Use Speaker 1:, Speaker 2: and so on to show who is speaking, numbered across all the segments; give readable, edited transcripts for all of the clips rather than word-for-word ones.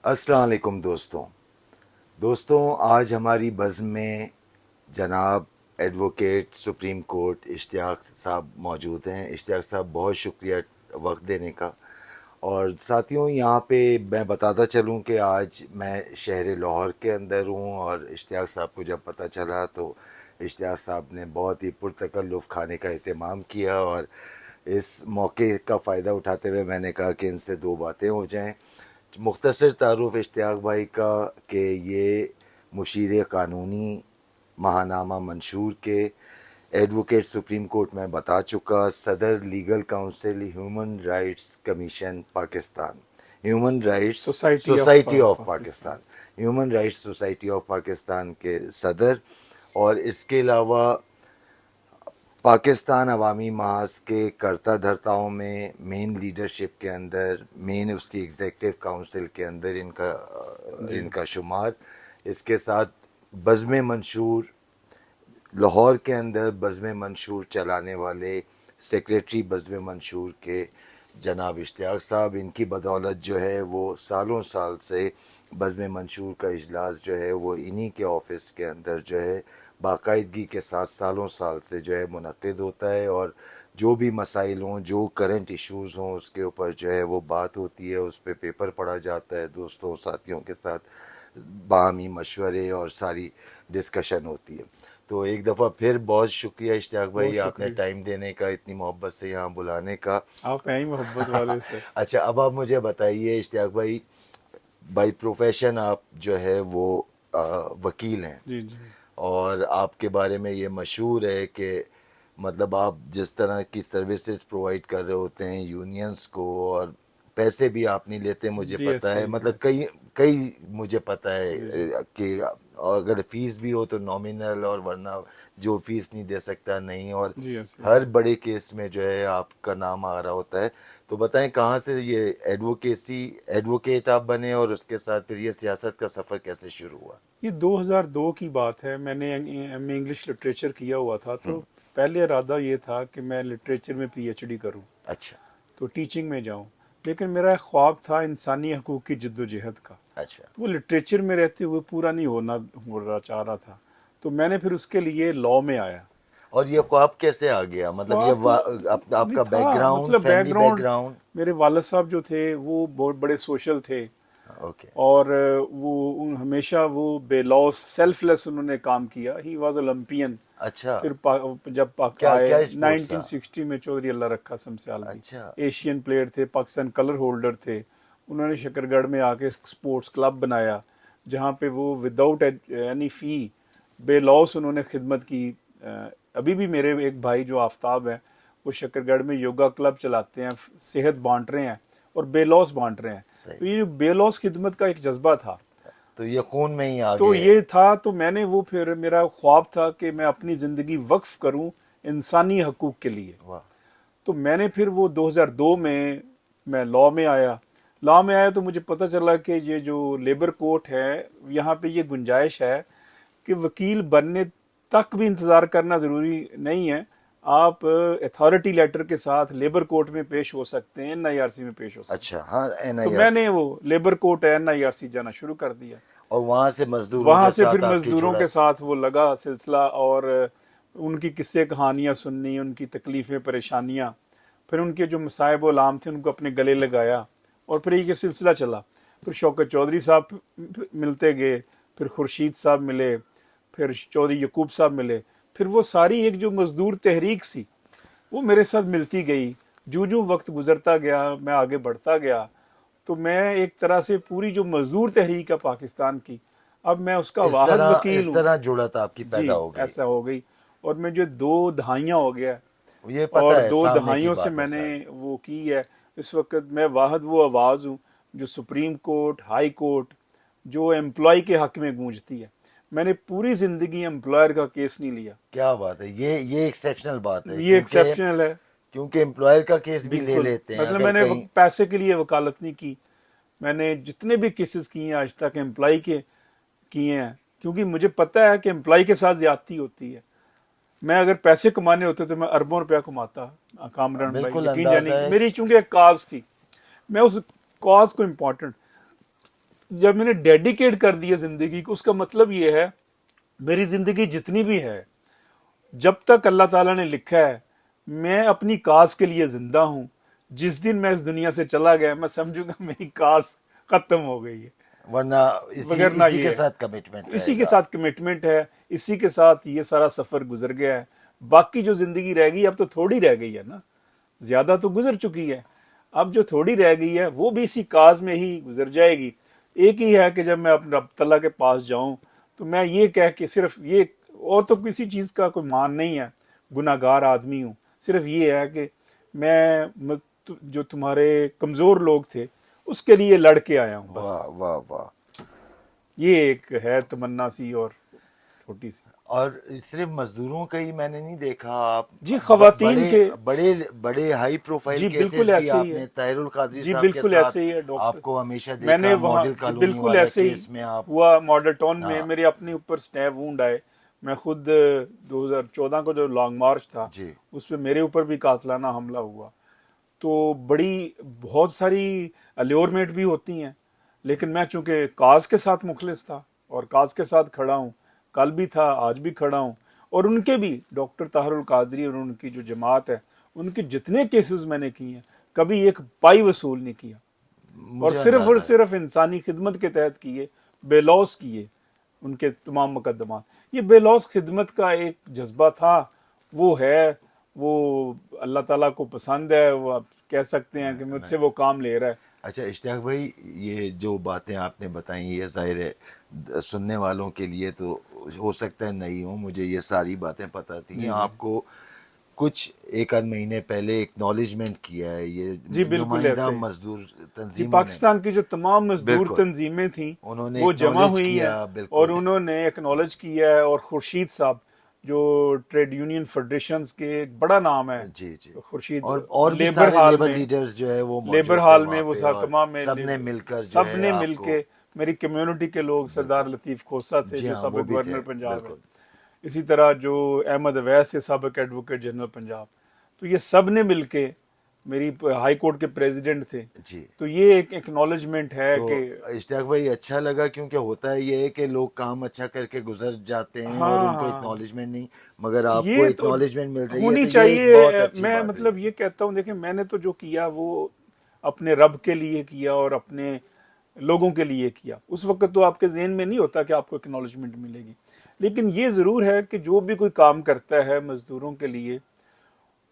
Speaker 1: अस्सलाम वालेकुम दोस्तों आज हमारी बज़्म में जनाब एडवोकेट सुप्रीम कोर्ट इश्तियाक साहब मौजूद हैं। इश्तियाक साहब बहुत शुक्रिया वक्त देने का। और साथियों यहाँ पे मैं बताता चलूँ कि आज मैं शहर लाहौर के अंदर हूँ और इश्तियाक साहब को जब पता चला तो इश्तियाक साहब ने बहुत ही पुरतकल्लुफ़ खाने का एहतमाम किया और इस मौके का फ़ायदा उठाते हुए मैंने कहा कि इनसे दो बातें हो जाएं। मुख्तसर तारुफ इश्तियाक भाई का कि ये मुशीर कानूनी महानामा मंशूर के एडवोकेट सुप्रीम कोर्ट में बता चुका, सदर legal council human rights commission Pakistan, human rights society of Pakistan, human rights society of Pakistan के सदर। और इसके अलावा पाकिस्तान अवामी महाज के कर्ता धर्ताओं में मेन लीडरशिप के अंदर, मेन उसकी एग्जेक्टिव काउंसिल के अंदर इनका शुमार। इसके साथ बज़्म मंशूर लाहौर के अंदर बज़्म मंशूर चलाने वाले सेक्रेटरी बज़्म मंशूर के जनाब इश्तियाक साहब, इनकी बदौलत जो है वो सालों साल से बज़्म मंशूर का इजलास जो है वो इन्हीं के ऑफिस के अंदर जो है बाकायदगी के साथ सालों साल से जो है मुनक़िद होता है। और जो भी मसाइल हों, जो करंट इश्यूज़ हों, उसके ऊपर जो है वो बात होती है, उस पर पेपर पढ़ा जाता है, दोस्तों साथियों के साथ बाहमी मशवरे और सारी डिस्कशन होती है। तो एक दफ़ा फिर बहुत शुक्रिया इश्तियाक भाई, आपने टाइम देने का, इतनी मोहब्बत से यहाँ बुलाने का।
Speaker 2: आप हैं ही मोहब्बत वाले सर।
Speaker 1: अच्छा, अब आप मुझे बताइए इश्तियाक भाई, बाई प्रोफेशन आप जो है वो वकील हैं
Speaker 2: जी जी
Speaker 1: और आपके बारे में ये मशहूर है कि मतलब आप जिस तरह की सर्विसेज प्रोवाइड कर रहे होते हैं यूनियंस को, और पैसे भी आप नहीं लेते, मुझे
Speaker 2: जी
Speaker 1: पता
Speaker 2: ऐसा
Speaker 1: है,
Speaker 2: ही
Speaker 1: मतलब
Speaker 2: है।
Speaker 1: कई कई मुझे पता है
Speaker 2: जी जी
Speaker 1: कि अगर फीस भी हो तो नॉमिनल, और वरना जो फीस नहीं दे सकता नहीं। और
Speaker 2: जी ऐसा ही
Speaker 1: हर
Speaker 2: है।
Speaker 1: बड़े केस में जो है आपका नाम आ रहा होता है। तो बताएं कहाँ से ये एडवोकेट आप बने और उसके साथ फिर ये सियासत का सफ़र कैसे शुरू हुआ?
Speaker 2: ये 2002 की बात है। मैंने एमए इंग्लिश लिटरेचर किया हुआ था, तो पहले इरादा ये था कि मैं लिटरेचर में पीएचडी करूं,
Speaker 1: अच्छा।
Speaker 2: तो टीचिंग में जाऊं। लेकिन मेरा एक ख्वाब था इंसानी हकूक़ की जद्दोजहद का,
Speaker 1: अच्छा।
Speaker 2: तो वो लिटरेचर में रहते हुए पूरा नहीं हो रहा चाह रहा था। तो मैंने फिर उसके लिए लॉ में आया।
Speaker 1: और ये ख्वाब कैसे आ गया, मतलब ये
Speaker 2: ख्वाब तो नहीं
Speaker 1: आपका
Speaker 2: था,
Speaker 1: बैकग्राउंड,
Speaker 2: मतलब
Speaker 1: फैमिली
Speaker 2: बैकग्राउंड।
Speaker 1: बैकग्राउंड?
Speaker 2: मेरे वालिद साहब जो थे वो बहुत बड़े सोशल थे,
Speaker 1: ओके।
Speaker 2: और हमेशा वो बेलॉस सेल्फलेस उन्होंने काम किया। He was Olympian.
Speaker 1: अच्छा।
Speaker 2: फिर जब पाक
Speaker 1: क्या
Speaker 2: आए
Speaker 1: क्या स्पोर्ट्स था?
Speaker 2: 1960 में, चौधरी अल्लाह रखा समस्यालवी
Speaker 1: अच्छा।
Speaker 2: एशियन प्लेयर थे, पाकिस्तान कलर होल्डर थे। उन्होंने शकरगढ़ में आके स्पोर्ट्स क्लब बनाया, जहाँ पे वो विदाउट एनी फ़ी बेलॉस उन्होंने खिदमत की। अभी भी मेरे एक भाई जो आफ्ताब हैं, वो शकरगढ़ में योगा क्लब चलाते हैं, सेहत बांट रहे हैं और बेलॉस बांट रहे हैं।
Speaker 1: सही।
Speaker 2: तो ये जो बेलॉस खिदमत का एक जज्बा था,
Speaker 1: तो ये खून में ही आ
Speaker 2: तो
Speaker 1: गए।
Speaker 2: ये था। तो मैंने वो, फिर मेरा ख्वाब था कि मैं अपनी ज़िंदगी वक्फ करूं इंसानी हकूक़ के लिए।
Speaker 1: वाह।
Speaker 2: तो मैंने फिर वो 2002 में मैं लॉ में आया। लॉ में आया तो मुझे पता चला कि ये जो लेबर कोर्ट है, यहाँ पे ये गुंजाइश है कि वकील बनने तक भी इंतज़ार करना ज़रूरी नहीं है। आप अथॉरिटी लेटर के साथ लेबर कोर्ट में पेश हो सकते हैं, एनआईआरसी में पेश हो सकते
Speaker 1: अच्छा,
Speaker 2: हैं।
Speaker 1: हाँ,
Speaker 2: तो
Speaker 1: एनआईआर।
Speaker 2: मैंने वो लेबर कोर्ट एनआईआरसी जाना शुरू कर दिया।
Speaker 1: और वहाँ से मजदूरों
Speaker 2: वहां
Speaker 1: के
Speaker 2: से फिर
Speaker 1: साथ आपकी
Speaker 2: मजदूरों
Speaker 1: जुड़ा।
Speaker 2: के साथ वो लगा सिलसिला, और उनकी किस्से कहानियां सुननी, उनकी तकलीफ़ें परेशानियां, फिर उनके जो मसाइब आम थे उनको अपने गले लगाया, और फिर ये सिलसिला चला। फिर शौकत चौधरी साहब मिलते गए, फिर खुर्शीद साहब मिले, फिर चौधरी यकूब साहब मिले। फिर वो सारी एक जो मजदूर तहरीक सी, वो मेरे साथ मिलती गई। जूं जूं वक्त गुजरता गया, मैं आगे बढ़ता गया, तो मैं एक तरह से पूरी जो मजदूर तहरीक है पाकिस्तान की, अब मैं उसका वाहद वकील
Speaker 1: इस
Speaker 2: हूँ।
Speaker 1: तरह जुड़त आपकी पैदा
Speaker 2: जी
Speaker 1: हो गई।
Speaker 2: ऐसा हो गई। और मैं जो 2 दहाइयाँ हो गया,
Speaker 1: ये पता
Speaker 2: और
Speaker 1: है,
Speaker 2: दो
Speaker 1: सामने की
Speaker 2: दहाइयों से
Speaker 1: बात है
Speaker 2: मैंने
Speaker 1: सारी।
Speaker 2: वो की है। इस वक्त मैं वाहद वो आवाज़ हूँ जो सुप्रीम कोर्ट, हाई कोर्ट, जो एम्प्लॉय के हक में गूंजती है। मैंने पूरी ज़िंदगी एम्प्लॉयर का केस नहीं लिया।
Speaker 1: क्या बात है, ये एक्सेप्शनल बात है,
Speaker 2: ये
Speaker 1: क्योंकि
Speaker 2: एक्सेप्शनल है।
Speaker 1: क्योंकि एम्प्लॉयर का केस भी ले
Speaker 2: बिल्कुल,
Speaker 1: लेते हैं
Speaker 2: मतलब
Speaker 1: अगर
Speaker 2: मैंने
Speaker 1: कहीं।
Speaker 2: पैसे के लिए वकालत नहीं की। मैंने जितने भी केसेस किए हैं आज तक एम्प्लॉय के किए हैं, क्योंकि मुझे पता है कि एम्प्लॉय के साथ ज्यादती होती है। मैं अगर पैसे कमाने होते तो मैं अरबों रुपया कमाता। कामरान भाई,
Speaker 1: बिल्कुल
Speaker 2: यकीन
Speaker 1: अंदाजा
Speaker 2: जानिए,
Speaker 1: है।
Speaker 2: मेरी चूंकि एक काज थी, मैं उस कॉज को इम्पोर्टेंट जब मैंने डेडिकेट कर दिया जिंदगी को, उसका मतलब ये है मेरी जिंदगी जितनी भी है, जब तक अल्लाह ताला ने लिखा है, मैं अपनी काज के लिए जिंदा हूं। जिस दिन मैं इस दुनिया से चला गया, मैं समझूंगा मेरी काज खत्म हो गई है।
Speaker 1: वरना
Speaker 2: वगरना
Speaker 1: इसी
Speaker 2: ये
Speaker 1: के
Speaker 2: है,
Speaker 1: साथ कमिटमेंट
Speaker 2: इसी के
Speaker 1: रहेगा।
Speaker 2: साथ कमिटमेंट है, इसी के साथ ये सारा सफर गुजर गया है। बाकी जो जिंदगी रह गई अब तो थोड़ी रह गई है ना, ज्यादा तो गुजर चुकी है। अब जो थोड़ी रह गई है वो भी इसी काज में ही गुजर जाएगी। एक ही है कि जब मैं अपने रब तआला के पास जाऊं, तो मैं ये कह के सिर्फ ये, और तो किसी चीज का कोई मान नहीं है, गुनाहगार आदमी हूं। सिर्फ ये है कि जो तुम्हारे कमजोर लोग थे उसके लिए लड़ के आया हूं बस।
Speaker 1: वाह वाह वाह।
Speaker 2: ये एक है तमन्ना सी और छोटी सी।
Speaker 1: और सिर्फ मजदूरों का ही मैंने नहीं देखा, आप
Speaker 2: जी, खवातीन
Speaker 1: बड़े
Speaker 2: के,
Speaker 1: बड़े बड़े हाई प्रोफाइल
Speaker 2: जी
Speaker 1: केसेस
Speaker 2: बिल्कुल
Speaker 1: भी
Speaker 2: ऐसे ही
Speaker 1: आपने,
Speaker 2: है।
Speaker 1: ताहिरुल कादरी
Speaker 2: जी
Speaker 1: साहब के
Speaker 2: बिल्कुल
Speaker 1: साथ
Speaker 2: ऐसे ही है डॉक्टर।
Speaker 1: आपको हमेशा
Speaker 2: मैंने
Speaker 1: देखा।
Speaker 2: वहाँ
Speaker 1: मॉडल
Speaker 2: जी
Speaker 1: कॉलोनी
Speaker 2: बिल्कुल
Speaker 1: वाला
Speaker 2: ऐसे ही
Speaker 1: केस में आप।
Speaker 2: हुआ, मॉडल टाउन में
Speaker 1: हाँ
Speaker 2: मेरे अपने ऊपर स्टैब वूंड आए। मैं खुद 2014 को जो लॉन्ग मार्च था,
Speaker 1: जी
Speaker 2: उसमें मेरे ऊपर भी कातलाना हमला हुआ। तो बड़ी बहुत सारी अल्योरमेंट भी होती हैं, लेकिन मैं चूंकि काज के साथ मुखलिस था और काज के साथ खड़ा हूँ, कल भी था आज भी खड़ा हूँ। और उनके भी, डॉक्टर ताहरुल कादरी और उनकी जो जमात है, उनके जितने केसेस मैंने किए हैं, कभी एक पाई वसूल नहीं किया,
Speaker 1: मुझे
Speaker 2: और
Speaker 1: अंदाजा है।
Speaker 2: सिर्फ इंसानी खिदमत के तहत किए, बेलौस किए उनके तमाम मुकदमा। ये बेलौस खिदमत का एक जज्बा था, वो है, वो अल्लाह ताला को पसंद है। वो आप कह सकते हैं कि मुझसे वो काम ले रहा है।
Speaker 1: अच्छा इश्तियाक भाई, ये जो बातें आपने बताई ये ज़ाहिर है सुनने वालों के लिए तो हो सकता है नहीं हो, मुझे ये सारी बातें पता थी।
Speaker 2: जी जी
Speaker 1: आपको कुछ एक आध महीने पहले एक्नॉलेजमेंट किया है ये
Speaker 2: जी बिल्कुल
Speaker 1: नुमाइंदा
Speaker 2: ऐसे ही।
Speaker 1: मजदूर
Speaker 2: जी,
Speaker 1: तंजीमों ने।
Speaker 2: पाकिस्तान की जो तमाम मजदूर
Speaker 1: बिल्कुल,
Speaker 2: तंजीमें थी
Speaker 1: उन्होंने
Speaker 2: वो जमा
Speaker 1: एक्नॉलेज
Speaker 2: हुई
Speaker 1: किया।
Speaker 2: हैं, और
Speaker 1: बिल्कुल।
Speaker 2: उन्होंने एक्नॉलेज किया है। और खुर्शीद साहब, जो ट्रेड यूनियन फेडरेशंस के एक बड़ा नाम है,
Speaker 1: जी जी।
Speaker 2: खुर्शीद,
Speaker 1: और भी
Speaker 2: लेबर
Speaker 1: सारे
Speaker 2: हाल
Speaker 1: लेबर
Speaker 2: में,
Speaker 1: लीडर्स जो है वो
Speaker 2: लेबर
Speaker 1: मौजूद थे
Speaker 2: हाल में
Speaker 1: वहाँ
Speaker 2: वो
Speaker 1: पे,
Speaker 2: साथ
Speaker 1: और
Speaker 2: तमाम में
Speaker 1: सब ने मिलकर जो
Speaker 2: सब
Speaker 1: है
Speaker 2: ने मिल
Speaker 1: आपको।
Speaker 2: के, मेरी कम्युनिटी के लोग, सरदार
Speaker 1: बिल्कुल।
Speaker 2: लतीफ़ खोसा थे
Speaker 1: जी
Speaker 2: जो
Speaker 1: हाँ, वो
Speaker 2: सबक
Speaker 1: भी थे।
Speaker 2: गवर्नर पंजाब है,
Speaker 1: बिल्कुल।
Speaker 2: इसी तरह जो अहमद अवैस है सबक एडवोकेट जनरल पंजाब। तो ये सब ने मिल के, मेरी हाई कोर्ट के प्रेसिडेंट थे।
Speaker 1: जी।
Speaker 2: तो ये एक एक्नॉलेजमेंट है
Speaker 1: तो
Speaker 2: कि
Speaker 1: इश्तियाक भाई अच्छा लगा, क्योंकि होता है ये है कि लोग काम अच्छा करके गुजर जाते हैं और
Speaker 2: हाँ
Speaker 1: उनको
Speaker 2: हाँ,
Speaker 1: एक्नॉलेजमेंट नहीं, मगर आपको
Speaker 2: ये तो
Speaker 1: एक्नॉलेजमेंट मिल रही है,
Speaker 2: होनी
Speaker 1: तो ये एक बहुत
Speaker 2: चाहिए।
Speaker 1: अच्छी
Speaker 2: मैं
Speaker 1: बात है।
Speaker 2: मतलब ये कहता हूँ, देखिए मैंने तो जो किया वो अपने रब के लिए किया और अपने लोगों के लिए किया। उस वक्त तो आपके जहन में नहीं होता कि आपको एक्नॉलेजमेंट मिलेगी, लेकिन ये ज़रूर है कि जो भी कोई काम करता है मजदूरों के लिए,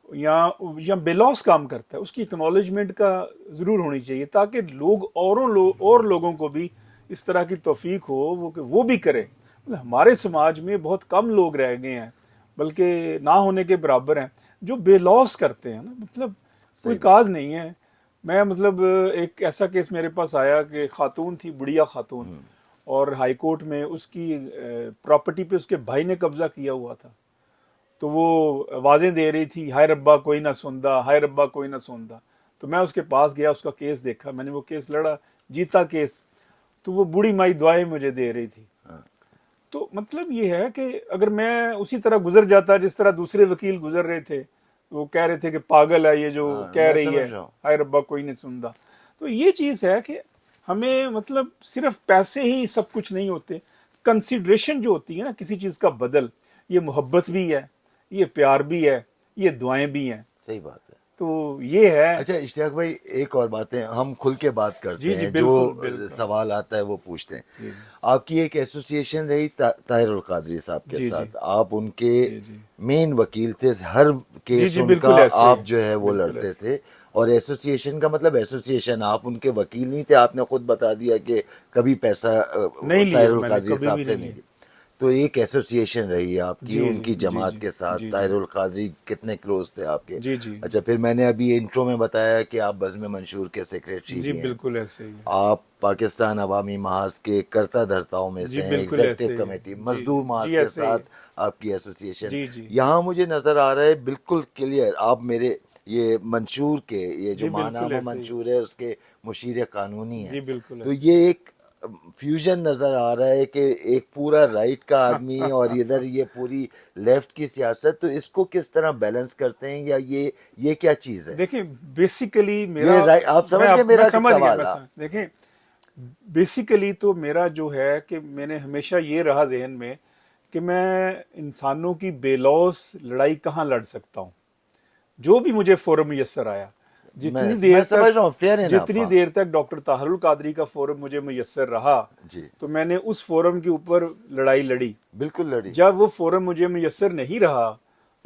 Speaker 2: या बेलौस काम करता है, उसकी एक्नॉलेजमेंट का ज़रूर होनी चाहिए, ताकि लोग और लोगों को भी इस तरह की तौफीक हो वो भी करे। मतलब हमारे समाज में बहुत कम लोग रह गए हैं, बल्कि ना होने के बराबर हैं, जो बेलौस करते हैं ना, मतलब कोई
Speaker 1: सही बात।
Speaker 2: काज नहीं है। मैं मतलब एक ऐसा केस मेरे पास आया कि खातून थी, बुढ़िया खातून, और हाई कोर्ट में उसकी प्रॉपर्टी पे उसके भाई ने कब्जा किया हुआ था। तो वो आवाजें दे रही थी, हाय रब्बा कोई ना सुनदा, हाय रब्बा कोई ना सुनदा। तो मैं उसके पास गया, उसका केस देखा, मैंने वो केस लड़ा, जीता केस। तो वो बूढ़ी माई दुआएं मुझे दे रही थी। तो मतलब ये है कि अगर मैं उसी तरह गुजर जाता जिस तरह दूसरे वकील गुजर रहे थे, वो कह रहे थे कि पागल है ये जो
Speaker 1: हाँ,
Speaker 2: कह
Speaker 1: मैं
Speaker 2: रही है,
Speaker 1: समझ रहा हूँ।
Speaker 2: हाय रब्बा कोई नहीं सुनता। तो ये चीज है कि हमें मतलब सिर्फ पैसे ही सब कुछ नहीं होते। कंसिडरेशन जो होती है ना किसी चीज का बदल, ये मोहब्बत भी है, ये प्यार भी है, ये दुआएं भी हैं।
Speaker 1: सही बात है।
Speaker 2: तो ये है।
Speaker 1: अच्छा इश्तियाक भाई, एक और बातें हम खुल के बात करते
Speaker 2: जी जी
Speaker 1: हैं, जो
Speaker 2: बिल्कुल बिल्कुल।
Speaker 1: सवाल आता है वो पूछते हैं।
Speaker 2: जी जी
Speaker 1: आपकी एक एसोसिएशन रही ताहिरुल कादरी साहब के
Speaker 2: जी जी
Speaker 1: साथ, आप उनके
Speaker 2: जी जी
Speaker 1: मेन वकील थे, हर
Speaker 2: जी
Speaker 1: केस
Speaker 2: जी
Speaker 1: उनका
Speaker 2: बिल्कुल ऐसे ही
Speaker 1: आप
Speaker 2: है,
Speaker 1: जो है वो
Speaker 2: बिल्कुल
Speaker 1: लड़ते
Speaker 2: ऐसे।
Speaker 1: थे। और एसोसिएशन का मतलब एसोसिएशन, आप उनके वकील नहीं थे। आपने खुद बता दिया कि कभी पैसा
Speaker 2: नहीं लिया,
Speaker 1: ताहिरुल
Speaker 2: मैंने
Speaker 1: कादरी
Speaker 2: कभी
Speaker 1: साहब
Speaker 2: भी
Speaker 1: से
Speaker 2: नहीं
Speaker 1: नहीं
Speaker 2: लिया।
Speaker 1: लिया। तो एक एसोसिएशन रही है आपकी
Speaker 2: जी जी
Speaker 1: उनकी
Speaker 2: जी
Speaker 1: जमात
Speaker 2: जी
Speaker 1: के साथ।
Speaker 2: जी जी
Speaker 1: ताहिरुल कादरी कितने क्लोज थे आपके?
Speaker 2: जी जी
Speaker 1: अच्छा, फिर मैंने अभी इंट्रो में बताया कि आप बज़्म मंशूर के सेक्रेटरी
Speaker 2: जी
Speaker 1: भी हैं।
Speaker 2: बिल्कुल ऐसे ही है।
Speaker 1: आप पाकिस्तान अवामी महाज के कर्ता धर्ताओं में
Speaker 2: जी
Speaker 1: से हैं,
Speaker 2: बिल्कुल
Speaker 1: एग्जेक्टिव
Speaker 2: ऐसे ही है।
Speaker 1: कमेटी
Speaker 2: जी
Speaker 1: मजदूर महाज
Speaker 2: जी
Speaker 1: के
Speaker 2: ऐसे ही
Speaker 1: साथ
Speaker 2: है।
Speaker 1: आपकी एसोसिएशन।
Speaker 2: जी जी
Speaker 1: यहाँ मुझे नज़र आ रहा है बिल्कुल क्लियर, आप मेरे ये मंशूर के, ये जो
Speaker 2: जी बिल्कुल
Speaker 1: माहनामा
Speaker 2: ऐसे ही है।
Speaker 1: मंशूर है उसके मुशीर कानूनी हैं।
Speaker 2: जी बिल्कुल
Speaker 1: तो
Speaker 2: ऐसे
Speaker 1: ये एक फ्यूजन नज़र आ रहा है कि एक पूरा राइट का आदमी और इधर ये पूरी लेफ्ट की सियासत, तो इसको किस तरह बैलेंस करते हैं, या ये क्या चीज़ है?
Speaker 2: देखिए बेसिकली
Speaker 1: ये
Speaker 2: मेरा,
Speaker 1: राइट, आप समझ गए
Speaker 2: मैं
Speaker 1: मेरा
Speaker 2: समझ गया,
Speaker 1: सवाल?
Speaker 2: देखिए बेसिकली तो मेरा जो है कि मैंने हमेशा ये रहा जहन में कि मैं इंसानों की बेलौस लड़ाई कहाँ लड़ सकता हूँ। जो भी मुझे फोरम मैसर आया,
Speaker 1: मैं
Speaker 2: जितनी
Speaker 1: मैं
Speaker 2: देर
Speaker 1: समझ
Speaker 2: तक
Speaker 1: रहा हूँ, फेयर इनफ।
Speaker 2: जितनी देर तक डॉक्टर ताहरुल कादरी का फोरम मुझे मैसर रहा,
Speaker 1: जी,
Speaker 2: तो मैंने उस फोरम के ऊपर लड़ाई लड़ी।
Speaker 1: बिल्कुल लड़ी।
Speaker 2: जब वो फोरम मुझे मैसर नहीं रहा,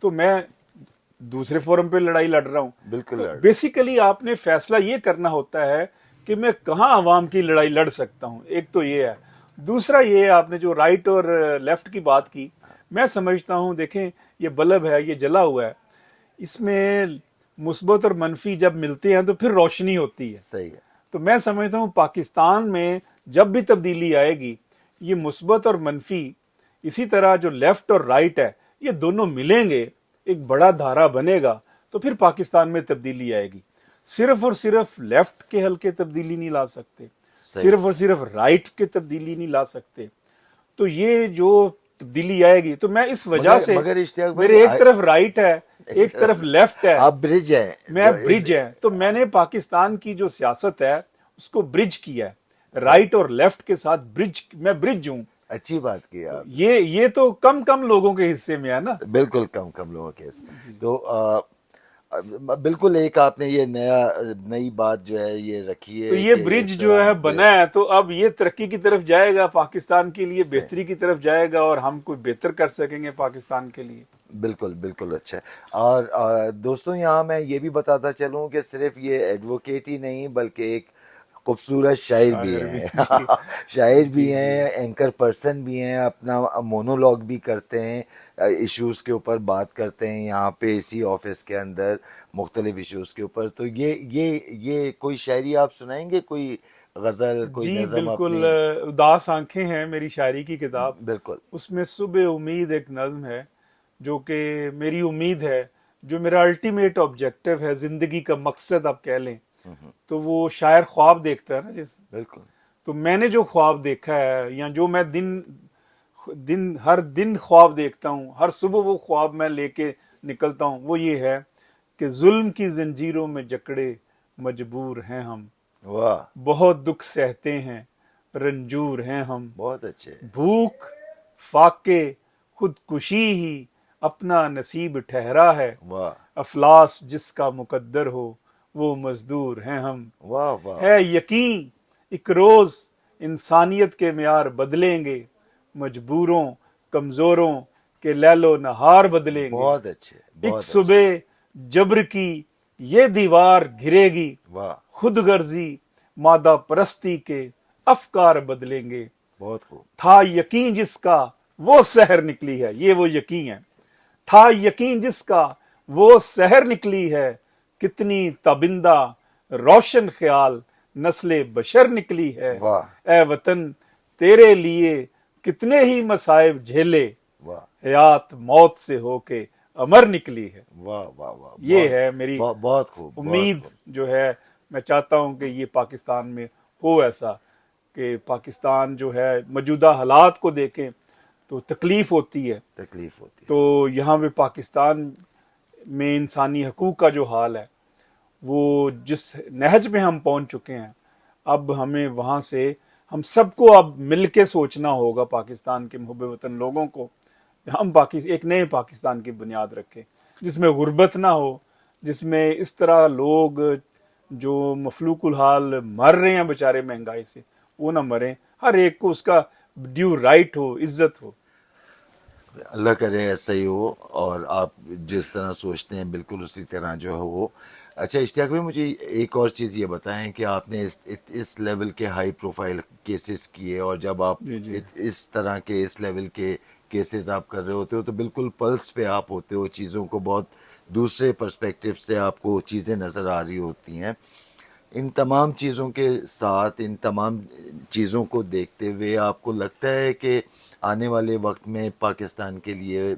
Speaker 2: तो मैं दूसरे फोरम पे लड़ाई लड़ रहा हूँ।
Speaker 1: बिल्कुल
Speaker 2: तो
Speaker 1: लड़।
Speaker 2: बेसिकली आपने फैसला ये करना होता है कि मैं कहाँ आवाम की लड़ाई लड़ सकता हूँ। एक तो ये है। दूसरा ये है, आपने जो राइट और लेफ्ट की बात की, मैं समझता हूँ, देखें ये बल्ब है, ये जला हुआ है, इसमें मुस्बत और मनफी जब मिलते हैं तो फिर रोशनी होती है।
Speaker 1: सही है।
Speaker 2: तो मैं समझता हूँ पाकिस्तान में जब भी तब्दीली आएगी, ये मुस्बत और मनफी, इसी तरह जो लेफ्ट और राइट है, ये दोनों मिलेंगे, एक बड़ा धारा बनेगा, तो फिर पाकिस्तान में तब्दीली आएगी। सिर्फ और सिर्फ लेफ्ट के हल्के तब्दीली नहीं ला सकते,
Speaker 1: सही।
Speaker 2: सिर्फ और सिर्फ राइट के तब्दीली नहीं ला सकते। तो ये जो तब्दीली आएगी, तो मैं इस वजह
Speaker 1: मगर
Speaker 2: से,
Speaker 1: मगर इश्तियाक भाई,
Speaker 2: मेरे एक तरफ राइट है, एक तरफ लेफ्ट है,
Speaker 1: आप ब्रिज हैं
Speaker 2: मैं
Speaker 1: जो
Speaker 2: ब्रिज है। तो मैंने पाकिस्तान की जो सियासत है उसको ब्रिज किया है,
Speaker 1: सही।
Speaker 2: राइट और लेफ्ट के साथ ब्रिज, मैं ब्रिज हूं।
Speaker 1: अच्छी बात की
Speaker 2: तो
Speaker 1: आपने।
Speaker 2: ये तो कम कम लोगों के हिस्से में है ना।
Speaker 1: बिल्कुल कम कम लोगों के तो बिल्कुल एक आपने ये नई बात जो है ये रखी
Speaker 2: तो
Speaker 1: है
Speaker 2: ये
Speaker 1: कि
Speaker 2: ब्रिज
Speaker 1: इस
Speaker 2: जो
Speaker 1: तरह
Speaker 2: है बना है, तो अब ये तरक्की की तरफ जाएगा, पाकिस्तान के लिए
Speaker 1: से
Speaker 2: बेहतरी की तरफ जाएगा, और हम कोई बेहतर कर सकेंगे पाकिस्तान के लिए।
Speaker 1: बिल्कुल बिल्कुल अच्छा है। और दोस्तों यहाँ मैं ये भी बताता चलूँ कि सिर्फ ये एडवोकेट ही नहीं बल्कि एक खूबसूरत शायर भी
Speaker 2: शायर भी
Speaker 1: हैं।
Speaker 2: जी।
Speaker 1: शायर भी
Speaker 2: जी जी।
Speaker 1: हैं, एंकर पर्सन भी हैं, अपना मोनोलॉग भी करते हैं, इश्यूज़ के ऊपर बात करते हैं यहाँ पे इसी ऑफिस के अंदर मुख्तलिफ इश्यूज़ के ऊपर। तो ये कोई शायरी आप सुनाएंगे, कोई गज़ल, कोई
Speaker 2: जी
Speaker 1: नज़म
Speaker 2: बिल्कुल।
Speaker 1: अपनी?
Speaker 2: उदास आंखें हैं मेरी शायरी की किताब,
Speaker 1: बिल्कुल।
Speaker 2: उसमें सुबह उम्मीद एक नज्म है, जो कि मेरी उम्मीद है, जो मेरा अल्टीमेट ऑब्जेक्टिव है, जिंदगी का मकसद आप कह लें। तो वो शायर ख्वाब देखता है ना जैसे,
Speaker 1: बिल्कुल।
Speaker 2: तो मैंने जो ख्वाब देखा है, या जो मैं दिन दिन हर दिन ख्वाब देखता हूँ, हर सुबह वो ख्वाब मैं लेके निकलता हूँ, वो ये है कि जुल्म की जंजीरों में जकड़े मजबूर हैं हम,
Speaker 1: वाह।
Speaker 2: बहुत दुख सहते हैं, रंजूर हैं हम,
Speaker 1: बहुत अच्छे।
Speaker 2: भूख, फाके, खुदकुशी ही अपना नसीब ठहरा है,
Speaker 1: वाह
Speaker 2: अफलास जिसका मुकद्दर हो, वो मजदूर हैं हम।
Speaker 1: वाह वाह।
Speaker 2: है यकीन एक रोज इंसानियत के मियार बदलेंगे, मजबूरों कमजोरों के लैलो नहार बदलेंगे।
Speaker 1: बहुत अच्छे,
Speaker 2: एक
Speaker 1: बहुत अच्छे।
Speaker 2: सुबह जबर की ये दीवार घिरेगी,
Speaker 1: वाह।
Speaker 2: खुद गर्जी मादा परस्ती के अफकार बदलेंगे।
Speaker 1: बहुत खूब।
Speaker 2: था यकीन जिसका वो सहर निकली है, ये वो यकीन है, था यकीन जिसका वो सहर निकली है, कितनी तबिंदा रोशन ख्याल नस्ले बशर निकली है।
Speaker 1: वाह
Speaker 2: ए वतन तेरे लिए कितने ही मसाइब झेले,
Speaker 1: वाह
Speaker 2: हयात मौत से होके अमर निकली है।
Speaker 1: वाह वाह वाह।
Speaker 2: ये
Speaker 1: बहुत
Speaker 2: है मेरी
Speaker 1: बहुत खूब, बहुत
Speaker 2: उम्मीद
Speaker 1: खूब।
Speaker 2: जो है। मैं चाहता हूं कि ये पाकिस्तान में हो ऐसा, कि पाकिस्तान जो है मौजूदा हालात को देखें तो तकलीफ होती है।
Speaker 1: तकलीफ होती है।
Speaker 2: तो यहाँ पे पाकिस्तान में इंसानी हकूक का जो हाल है, वो जिस नहज में हम पहुंच चुके हैं, अब हमें वहां से हम सबको अब मिलके सोचना होगा, पाकिस्तान के मुहब्बे वतन लोगों को, हम एक नए पाकिस्तान की बुनियाद रखें, जिसमें गुर्बत ना हो, जिसमें इस तरह लोग जो मफलूकुल हाल मर रहे हैं बेचारे महंगाई से, वो ना मरें, हर एक को उसका ड्यू राइट हो, इज्जत हो।
Speaker 1: अल्लाह करे ऐसा ही हो और आप जिस तरह सोचते हैं बिल्कुल उसी तरह जो है वो। अच्छा इश्तियाक भाई, मुझे एक और चीज़ ये बताएं कि आपने इस लेवल के हाई प्रोफाइल केसेस किए, और जब आप
Speaker 2: जी जी।
Speaker 1: इस तरह के इस लेवल के केसेस आप कर रहे होते हो तो बिल्कुल पल्स पे आप होते हो, चीज़ों को बहुत दूसरे पर्सपेक्टिव से आपको चीज़ें नज़र आ रही होती हैं। इन तमाम चीज़ों के साथ, इन तमाम चीज़ों को देखते हुए आपको लगता है कि आने वाले वक्त में पाकिस्तान के लिए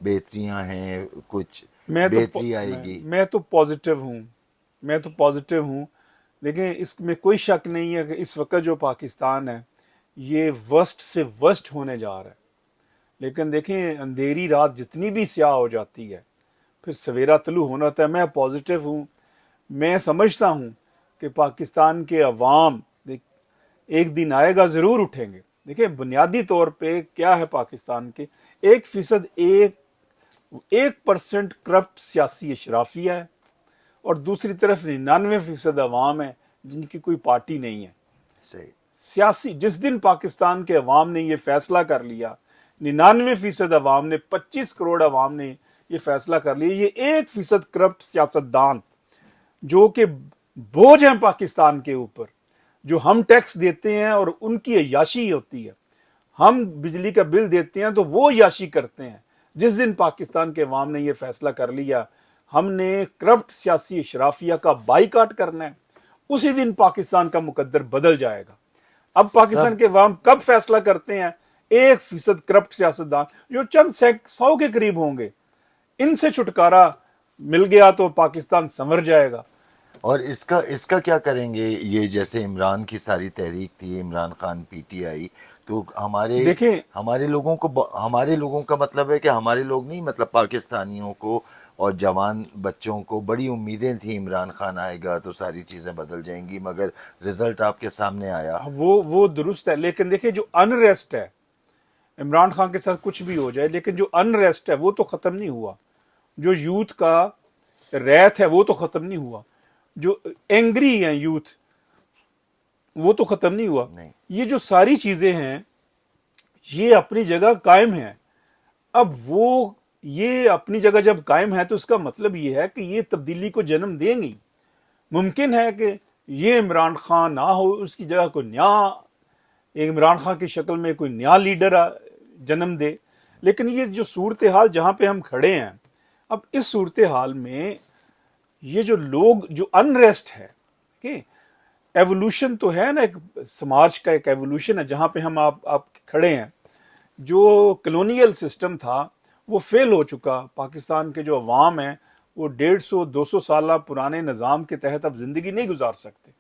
Speaker 1: बेहतरियां हैं, कुछ बेहतरी आएगी?
Speaker 2: मैं तो पॉजिटिव हूँ, मैं तो पॉजिटिव हूँ। लेकिन इसमें कोई शक नहीं है कि इस वक्त जो पाकिस्तान है, ये वर्स्ट से वर्स्ट होने जा रहा है। लेकिन देखें, अंधेरी रात जितनी भी स्याह हो जाती है, फिर सवेरा तलू होना होता है। मैं पॉजिटिव हूँ। मैं समझता हूँ कि पाकिस्तान के अवाम, एक दिन आएगा जरूर उठेंगे। देखिए बुनियादी तौर पे क्या है पाकिस्तान के, 1% 1% करप्ट सियासी अशराफिया है, और दूसरी तरफ 99% अवाम है जिनकी कोई पार्टी नहीं है।
Speaker 1: सही।
Speaker 2: सियासी जिस दिन पाकिस्तान के अवाम ने ये फैसला कर लिया, 99% अवाम ने, 25 करोड़ अवाम ने ये फैसला कर लिया, ये 1% करप्ट सियासतदान जो कि बोझ हैं पाकिस्तान के ऊपर, जो हम टैक्स देते हैं और उनकी अय्याशी होती है, हम बिजली का बिल देते हैं तो वो अय्याशी करते हैं। जिस दिन पाकिस्तान के अवाम ने यह फैसला कर लिया हमने करप्ट सियासी अशराफिया का बाईकाट करना है, उसी दिन पाकिस्तान का मुकद्दर बदल जाएगा। अब पाकिस्तान के अवाम कब फैसला करते हैं, 1% करप्ट सियासतदान जो चंद 100 के करीब होंगे, इनसे छुटकारा मिल गया तो पाकिस्तान संवर जाएगा।
Speaker 1: और इसका इसका क्या करेंगे? ये जैसे इमरान की सारी तहरीक थी, इमरान खान पीटीआई, तो
Speaker 2: देखें,
Speaker 1: हमारे लोगों का मतलब है कि हमारे लोग नहीं, मतलब पाकिस्तानियों को और जवान बच्चों को बड़ी उम्मीदें थी इमरान खान आएगा तो सारी चीज़ें बदल जाएंगी, मगर रिजल्ट आपके सामने आया।
Speaker 2: वो दुरुस्त है, लेकिन देखिए जो अनरेस्ट है, इमरान खान के साथ कुछ भी हो जाए, लेकिन जो अनरेस्ट है वो तो ख़त्म नहीं हुआ, जो यूथ का रैथ है वो तो ख़त्म नहीं हुआ, जो एंग्री है यूथ वो तो ख़त्म नहीं हुआ।
Speaker 1: नहीं।
Speaker 2: ये जो सारी चीज़ें हैं ये अपनी जगह कायम हैं। अब वो ये अपनी जगह जब कायम है तो इसका मतलब ये है कि ये तब्दीली को जन्म देंगी। मुमकिन है कि ये इमरान खान ना हो, उसकी जगह कोई नया, एक इमरान खान की शक्ल में कोई नया लीडर जन्म दे। लेकिन ये जो सूरत हाल जहाँ पे हम खड़े हैं, अब इस सूरत हाल में ये जो लोग, जो अनरेस्ट है कि एवोल्यूशन तो है ना, एक समाज का एक एवोल्यूशन है जहाँ पे हम आप खड़े हैं। जो कलोनियल सिस्टम था वो फेल हो चुका। पाकिस्तान के जो अवाम है वो 150-200 साल पुराने निज़ाम के तहत अब जिंदगी नहीं गुजार सकते।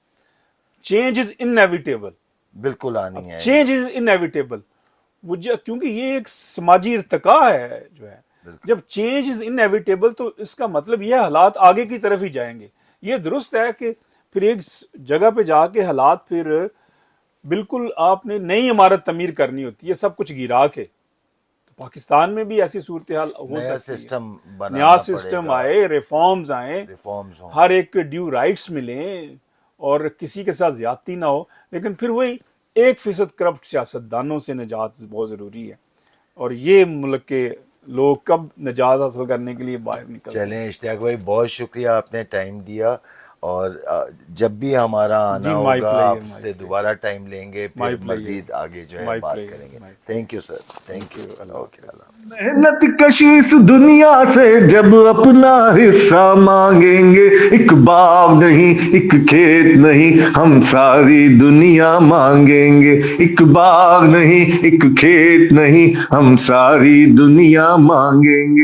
Speaker 2: चेंज इज इनएविटेबल,
Speaker 1: बिल्कुल आनी है।
Speaker 2: Change is inevitable. क्योंकि ये एक समाजी इर्तिका है जो है, जब चेंज इज इनएविटेबल तो इसका मतलब ये हालात आगे की तरफ ही जाएंगे। ये दुरुस्त है कि फिर एक जगह पे जाके हालात फिर बिल्कुल आपने नई इमारत तमीर करनी होती है, सब कुछ गिरा के। तो पाकिस्तान में भी ऐसी सूरत हाल हो सकती है, नया सिस्टम आए, रिफॉर्म्स आए, हर एक के ड्यू राइट्स मिले और किसी के साथ ज्यादती ना हो। लेकिन फिर वही 1% करप्ट सियासतदानों से निजात बहुत ज़रूरी है, और ये मुल्क के लोग कब निजात हासिल करने के लिए बाहर निकल।
Speaker 1: चलें इश्तियाक भाई, बहुत शुक्रिया, आपने टाइम दिया, और जब भी हमारा आना होगा आपसे दोबारा टाइम लेंगे, फिर मजीद आगे जो है बात करेंगे। Thank you sir, thank you. Okay.
Speaker 3: मेहनत कशी इस दुनिया से जब अपना हिस्सा मांगेंगे, एक बाग नहीं एक खेत नहीं हम सारी दुनिया मांगेंगे, एक बाग नहीं एक खेत नहीं हम सारी दुनिया मांगेंगे।